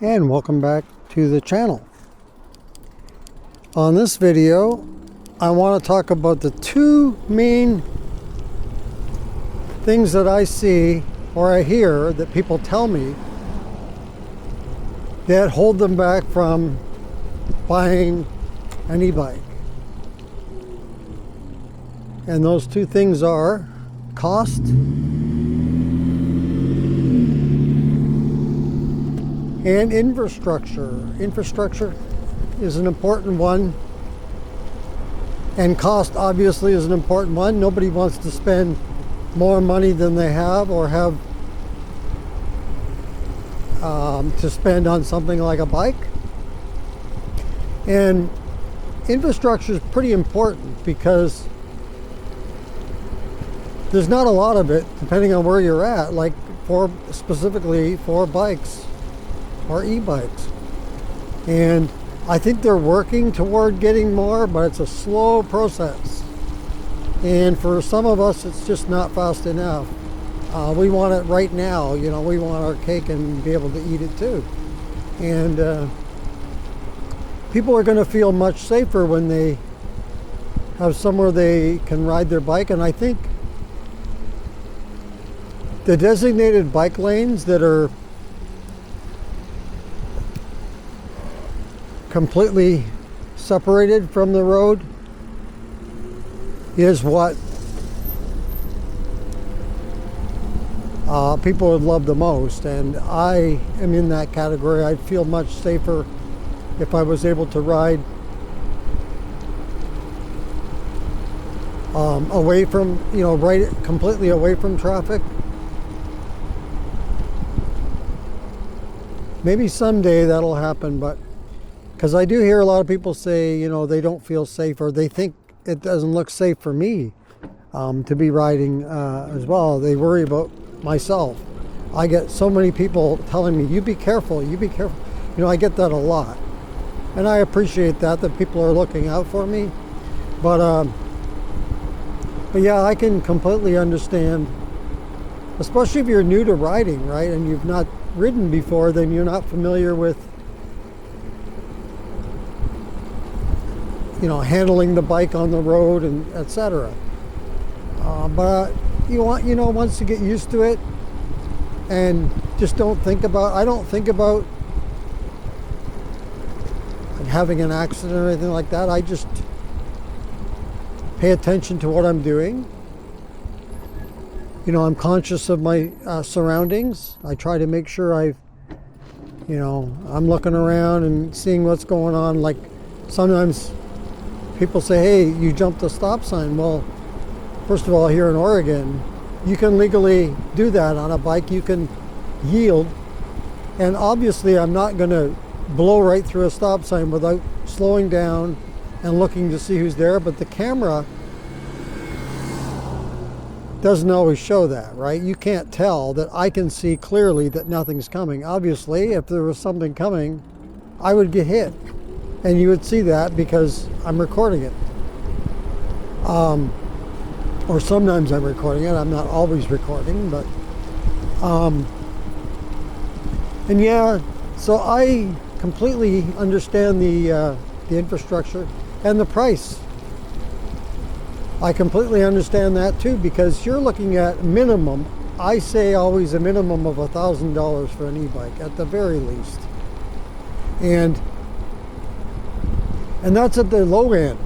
and welcome back to the channel. On this video I want to talk about the two main things that I see or I hear that people tell me that hold them back from buying an e-bike. And those two things are cost and infrastructure. Infrastructure is an important one, and cost obviously is an important one. Nobody wants to spend more money than they have or have to spend on something like a bike. And infrastructure is pretty important because there's not a lot of it depending on where you're at, like specifically for bikes or e-bikes. And I think they're working toward getting more, but it's a slow process. And for some of us, it's just not fast enough. We want it right now, you know, we want our cake and be able to eat it too. And people are going to feel much safer when they have somewhere they can ride their bike. And I think the designated bike lanes that are completely separated from the road is what people would love the most, and I am in that category. I'd feel much safer if I was able to ride away from, you know, right completely away from traffic. Maybe someday that'll happen, but because I do hear a lot of people say, you know, they don't feel safe, or they think it doesn't look safe for me to be riding as well. They worry about myself. I get so many people telling me, you be careful, you be careful. You know, I get that a lot. And I appreciate that people are looking out for me. But yeah, I can completely understand, especially if you're new to riding, right? And you've not ridden before, then you're not familiar with, you know, handling the bike on the road and etc. But you want, you know, once you get used to it, and just don't think about, I don't think about like having an accident or anything like that. I just pay attention to what I'm doing. You know, I'm conscious of my surroundings. I try to make sure I'm looking around and seeing what's going on. Like sometimes people say, hey, you jumped a stop sign. Well, first of all, here in Oregon, you can legally do that on a bike. You can yield. And obviously, I'm not going to blow right through a stop sign without slowing down and looking to see who's there. But the camera doesn't always show that, right? You can't tell that. I can see clearly that nothing's coming. Obviously, if there was something coming, I would get hit. And you would see that because I'm recording it. Or sometimes I'm recording it. I'm not always recording, but and yeah, so I completely understand the infrastructure and the price. I completely understand that too, because you're looking at minimum. I say always a minimum of $1,000 for an e-bike at the very least, and that's at the low end.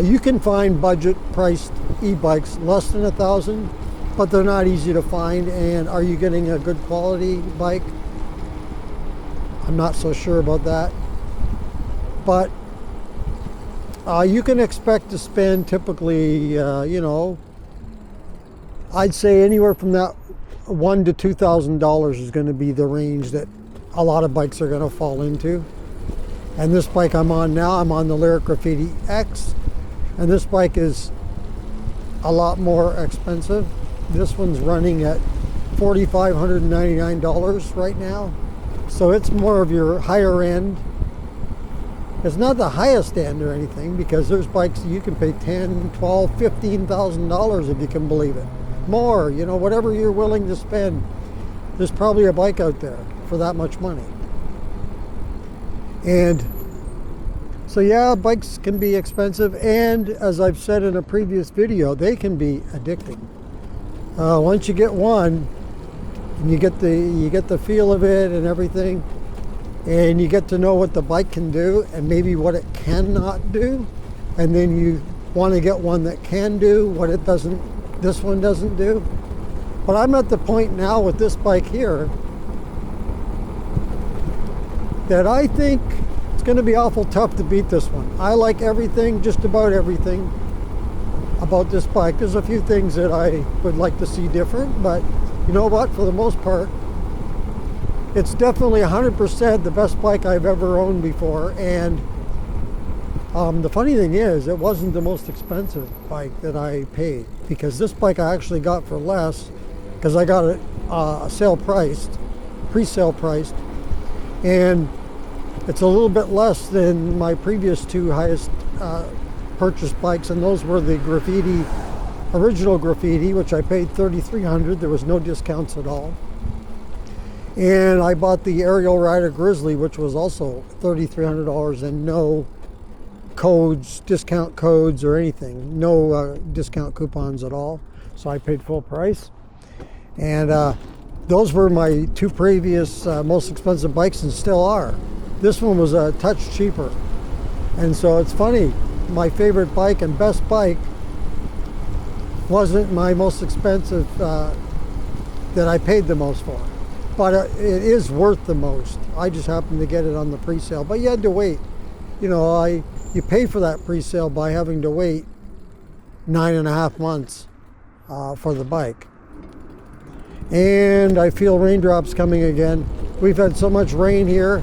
You can find budget priced e-bikes less than $1,000, but they're not easy to find. And are you getting a good quality bike? I'm not so sure about that. But you can expect to spend typically, you know, I'd say anywhere from that $1,000 to $2,000 is going to be the range that a lot of bikes are going to fall into. And this bike I'm on now, I'm on the Lyric Graffiti X, and this bike is a lot more expensive. This one's running at $4,599 right now. So it's more of your higher end. It's not the highest end or anything, because there's bikes you can pay $10,000, $12,000, $15,000 if you can believe it. More, you know, whatever you're willing to spend, there's probably a bike out there for that much money. And so yeah, bikes can be expensive, and as I've said in a previous video, they can be addicting. Once you get one, and you get the feel of it and everything, and you get to know what the bike can do and maybe what it cannot do, and then you want to get one that can do what this one doesn't do. But I'm at the point now with this bike here that I think it's going to be awful tough to beat this one. I like everything, just about everything about this bike. There's a few things that I would like to see different, but you know what, for the most part, it's definitely 100% the best bike I've ever owned before. And the funny thing is, it wasn't the most expensive bike that I paid, because this bike I actually got for less, because I got it sale priced, pre-sale priced, and it's a little bit less than my previous two highest purchased bikes, and those were the Graffiti, original Graffiti, which I paid $3,300. There was no discounts at all. And I bought the Aerial Rider Grizzly, which was also $3,300, and no codes, discount codes or anything, no discount coupons at all. So I paid full price. And those were my two previous most expensive bikes, and still are. This one was a touch cheaper. And so it's funny, my favorite bike and best bike wasn't my most expensive that I paid the most for. But it is worth the most. I just happened to get it on the pre-sale. But you had to wait. You know, you pay for that pre-sale by having to wait 9.5 months for the bike. And I feel raindrops coming again. We've had so much rain here,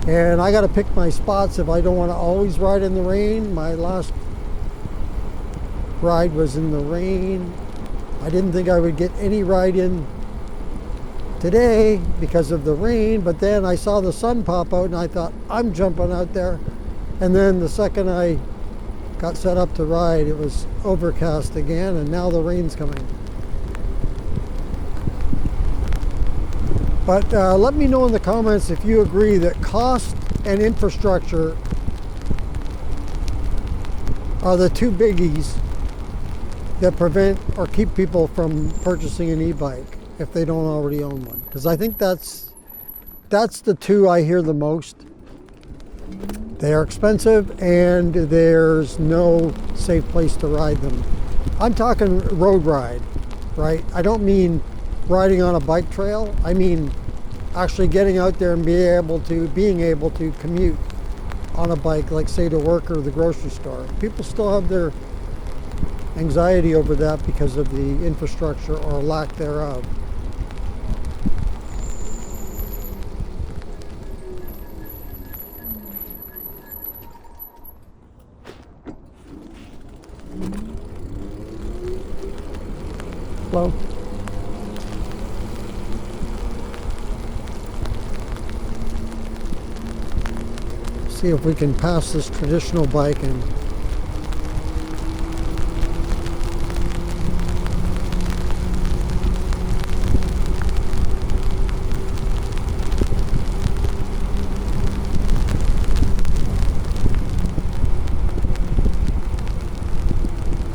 and I got to pick my spots if I don't want to always ride in the rain. My last ride was in the rain. I didn't think I would get any ride in today because of the rain, but then I saw the sun pop out and I thought, I'm jumping out there. And then the second I got set up to ride, it was overcast again, and now the rain's coming. But let me know in the comments if you agree that cost and infrastructure are the two biggies that prevent or keep people from purchasing an e-bike if they don't already own one. Because I think that's the two I hear the most. They are expensive, and there's no safe place to ride them. I'm talking road ride, right? I don't mean riding on a bike trail. I mean actually getting out there and being able to commute on a bike, like say to work or the grocery store. People still have their anxiety over that because of the infrastructure or lack thereof. Hello. See if we can pass this traditional bike and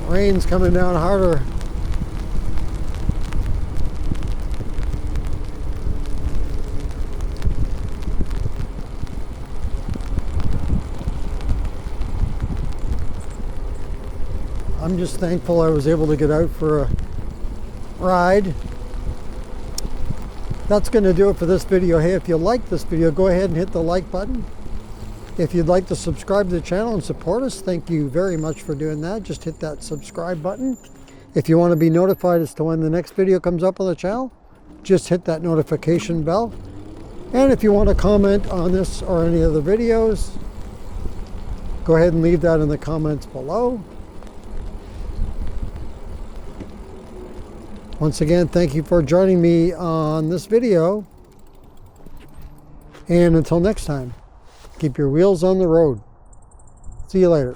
rain's coming down harder. I'm just thankful I was able to get out for a ride. That's going to do it for this video. Hey, if you like this video, go ahead and hit the like button. If you'd like to subscribe to the channel and support us, thank you very much for doing that. Just hit that subscribe button. If you want to be notified as to when the next video comes up on the channel, just hit that notification bell. And if you want to comment on this or any other videos, go ahead and leave that in the comments below. Once again, thank you for joining me on this video. And until next time, keep your wheels on the road. See you later.